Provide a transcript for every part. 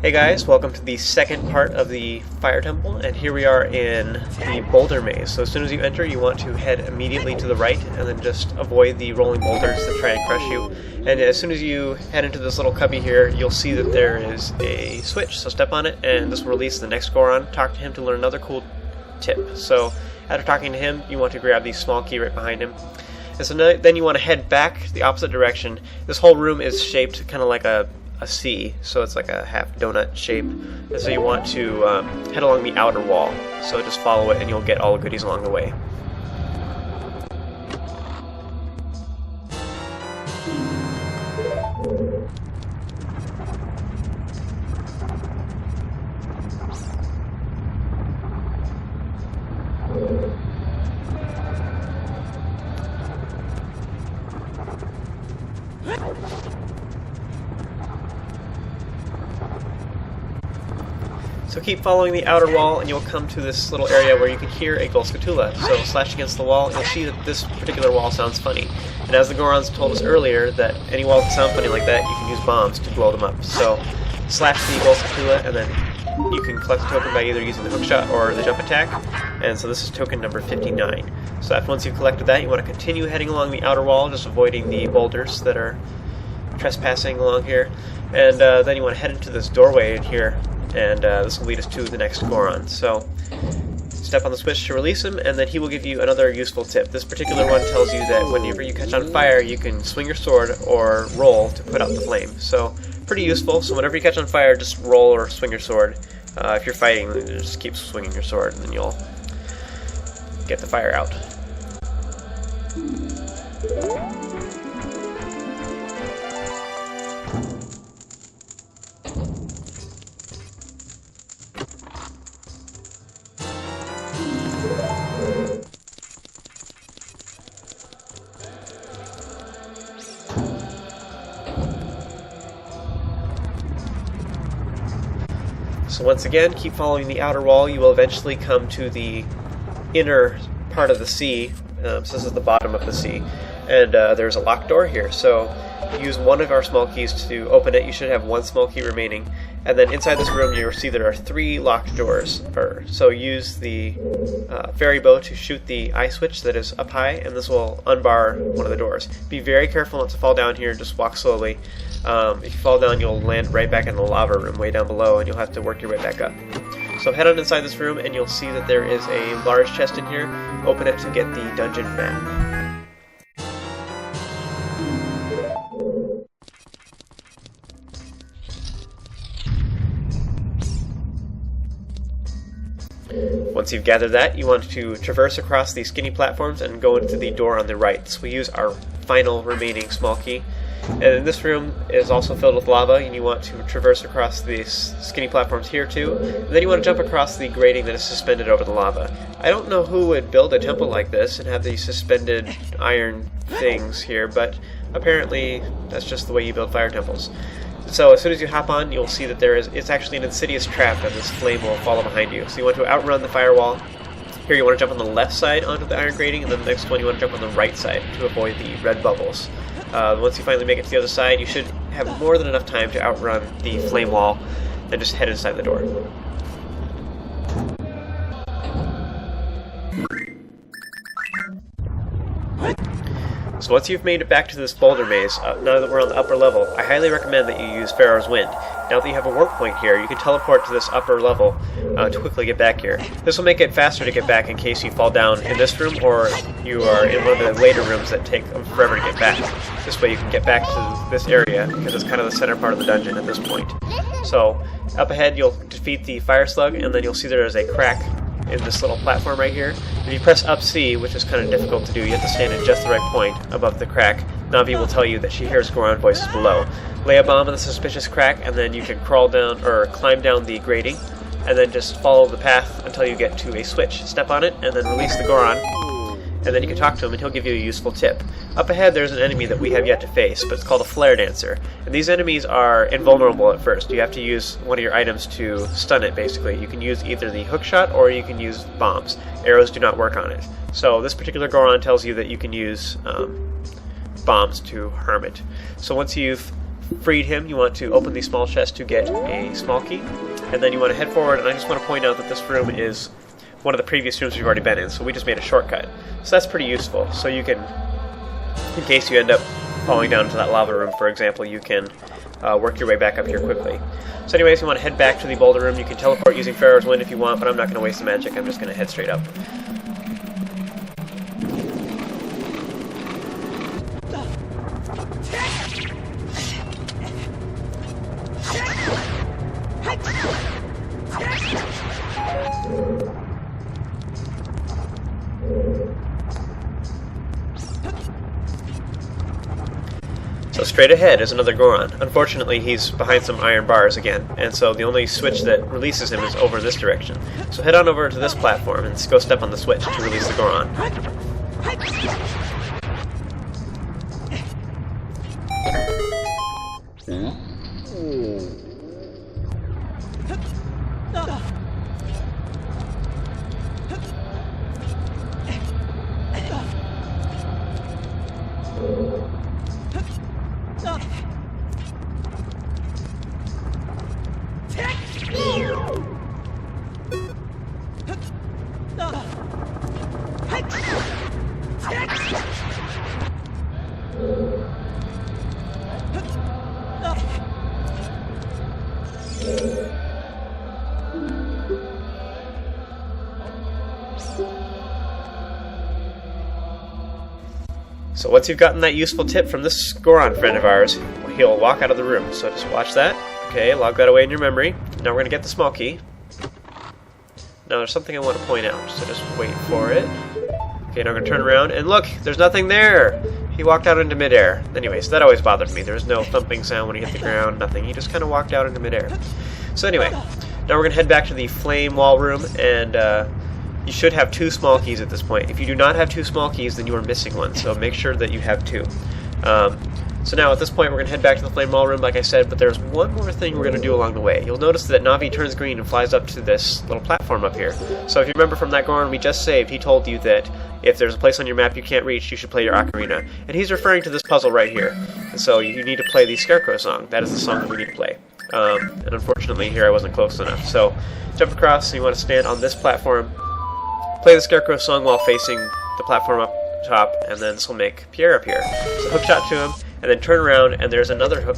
Hey guys, welcome to the second part of the Fire Temple, and here we are in the Boulder Maze. So as soon as you enter, you want to head immediately to the right, and then just avoid the rolling boulders that try and crush you. And as soon as you head into this little cubby here, you'll see that there is a switch, so step on it, and this will release the next Goron. Talk to him to learn another cool tip. So after talking to him, you want to grab the small key right behind him. And so then you want to head back the opposite direction. This whole room is shaped kind of like a C, so it's like a half donut shape, and so you want to head along the outer wall, so just follow it and you'll get all the goodies along the way. So keep following the outer wall and you'll come to this little area where you can hear a Skulltula. So slash against the wall and you'll see that this particular wall sounds funny. And as the Gorons told us earlier, that any wall that sounds funny like that, you can use bombs to blow them up. So slash the Skulltula and then you can collect the token by either using the hookshot or the jump attack. And so this is token number 59. So after once you've collected that, you want to continue heading along the outer wall, just avoiding the boulders that are trespassing along here. And then you want to head into this doorway in here. And this will lead us to the next Goron. So step on the switch to release him, and then he will give you another useful tip. This particular one tells you that whenever you catch on fire, you can swing your sword or roll to put out the flame. So pretty useful. So whenever you catch on fire, just roll or swing your sword. If you're fighting, just keep swinging your sword, and then you'll get the fire out. So once again, keep following the outer wall. You will eventually come to the inner part of the sea. So this is the bottom of the sea. And there's a locked door here. So use one of our small keys to open it. You should have one small key remaining. And then inside this room, you'll see there are 3 locked doors. So use the fairy bow to shoot the eye switch that is up high, and this will unbar one of the doors. Be very careful not to fall down here. Just walk slowly. If you fall down, you'll land right back in the lava room way down below, and you'll have to work your way back up. So head on inside this room, and you'll see that there is a large chest in here. Open it to get the dungeon map. Once you've gathered that, you want to traverse across these skinny platforms and go into the door on the right. So we use our final remaining small key. And this room is also filled with lava, and you want to traverse across these skinny platforms here too. And then you want to jump across the grating that is suspended over the lava. I don't know who would build a temple like this and have these suspended iron things here, but apparently that's just the way you build fire temples. So as soon as you hop on, you'll see that it's actually an insidious trap, and this flame will follow behind you. So you want to outrun the firewall. Here you want to jump on the left side onto the iron grating, and then the next one you want to jump on the right side to avoid the red bubbles. Once you finally make it to the other side, you should have more than enough time to outrun the flame wall, and just head inside the door. So once you've made it back to this Boulder Maze, now that we're on the upper level, I highly recommend that you use Pharaoh's Wind. Now that you have a warp point here, you can teleport to this upper level to quickly get back here. This will make it faster to get back in case you fall down in this room or you are in one of the later rooms that take forever to get back. This way you can get back to this area because it's kind of the center part of the dungeon at this point. So up ahead you'll defeat the fire slug, and then you'll see there is a crack in this little platform right here. If you press up C, which is kind of difficult to do, you have to stand at just the right point above the crack. Navi will tell you that she hears Goron voices below. Lay a bomb in the suspicious crack, and then you can crawl down or climb down the grating, and then just follow the path until you get to a switch. Step on it, and then release the Goron, and then you can talk to him and he'll give you a useful tip. Up ahead there's an enemy that we have yet to face, but it's called a Flare Dancer. And these enemies are invulnerable at first. You have to use one of your items to stun it, basically. You can use either the hookshot or you can use bombs. Arrows do not work on it. So this particular Goron tells you that you can use bombs to harm it. So once you've freed him, you want to open the small chest to get a small key, and then you want to head forward, and I just want to point out that this room is one of the previous rooms we've already been in, so we just made a shortcut. So that's pretty useful, so you can, in case you end up falling down into that lava room, for example, you can work your way back up here quickly. So anyways, you want to head back to the boulder room. You can teleport using Pharaoh's Wind if you want, but I'm not going to waste the magic, I'm just going to head straight up. So straight ahead is another Goron. Unfortunately, he's behind some iron bars again, and so the only switch that releases him is over this direction. So head on over to this platform and go step on the switch to release the Goron. So once you've gotten that useful tip from this Goron friend of ours, he'll walk out of the room. So just watch that. Okay, log that away in your memory. Now we're going to get the small key. Now there's something I want to point out, so just wait for it. Okay, now I'm going to turn around, and look! There's nothing there! He walked out into midair. Anyways, that always bothered me. There was no thumping sound when he hit the ground, nothing. He just kind of walked out into midair. So anyway, now we're going to head back to the flame wall room, and you should have 2 small keys at this point. If you do not have 2 small keys, then you are missing one, so make sure that you have 2. So now at this point we're going to head back to the flame wall room like I said, but there's one more thing we're going to do along the way. You'll notice that Navi turns green and flies up to this little platform up here. So if you remember from that Goron we just saved, he told you that if there's a place on your map you can't reach, you should play your Ocarina. And he's referring to this puzzle right here. And so you need to play the Scarecrow song. That is the song that we need to play. And unfortunately here I wasn't close enough. So jump across, and you want to stand on this platform, play the Scarecrow song while facing the platform up top, and then this will make Pierre appear. So hook shot to him, and then turn around, and there's another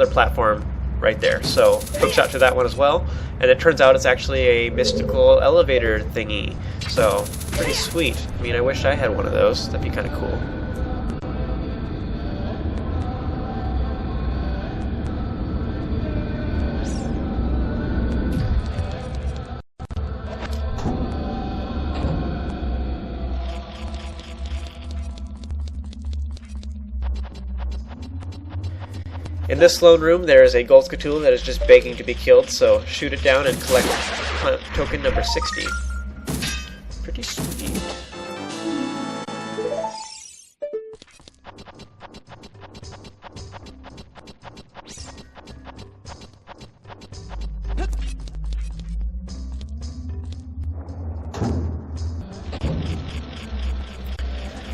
platform right there. So hook shot to that one as well, and it turns out it's actually a mystical elevator thingy. So pretty sweet. I mean, I wish I had one of those. That'd be kind of cool. In this lone room, there is a gold Skulltula that is just begging to be killed, so shoot it down and collect token number 60. Pretty sweet.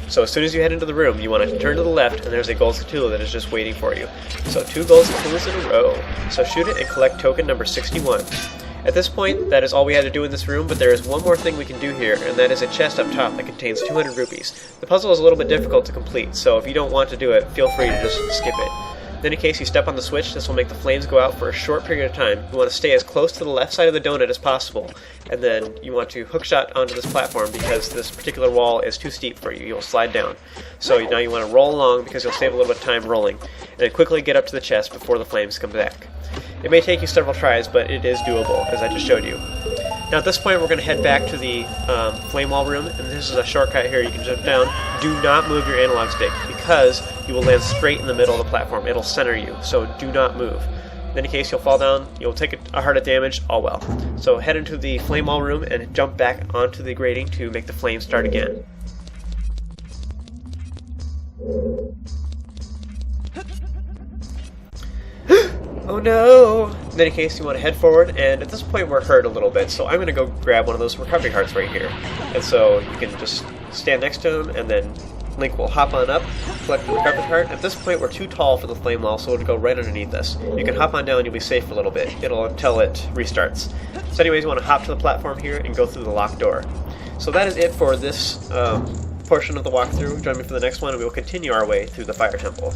So as soon as you head into the room, you want to turn to the left, and there's a gold Skulltula that is just waiting for you. So 2 gold Skuttulas in a row. So shoot it and collect token number 61. At this point, that is all we had to do in this room, but there is one more thing we can do here, and that is a chest up top that contains 200 rupees. The puzzle is a little bit difficult to complete, so if you don't want to do it, feel free to just skip it. Then in case you step on the switch, this will make the flames go out for a short period of time. You want to stay as close to the left side of the donut as possible, and then you want to hookshot onto this platform because this particular wall is too steep for you. You'll slide down. So now you want to roll along because you'll save a little bit of time rolling, and then quickly get up to the chest before the flames come back. It may take you several tries, but it is doable, as I just showed you. Now at this point we're going to head back to the flame wall room, and this is a shortcut here. You can jump down. Do not move your analog stick because you will land straight in the middle of the platform. It'll center you, so do not move. In any case, you'll fall down, you'll take a heart of damage, all well. So head into the flame wall room and jump back onto the grating to make the flames start again. Oh no! In any case, you want to head forward, and at this point we're hurt a little bit, so I'm going to go grab one of those recovery hearts right here. And so you can just stand next to him, and then Link will hop on up, collecting the carpet heart. At this point, we're too tall for the flame wall, so it'll go right underneath us. You can hop on down, you'll be safe for a little bit. Until it restarts. So anyways, you want to hop to the platform here and go through the locked door. So that is it for this portion of the walkthrough. Join me for the next one, and we will continue our way through the Fire Temple.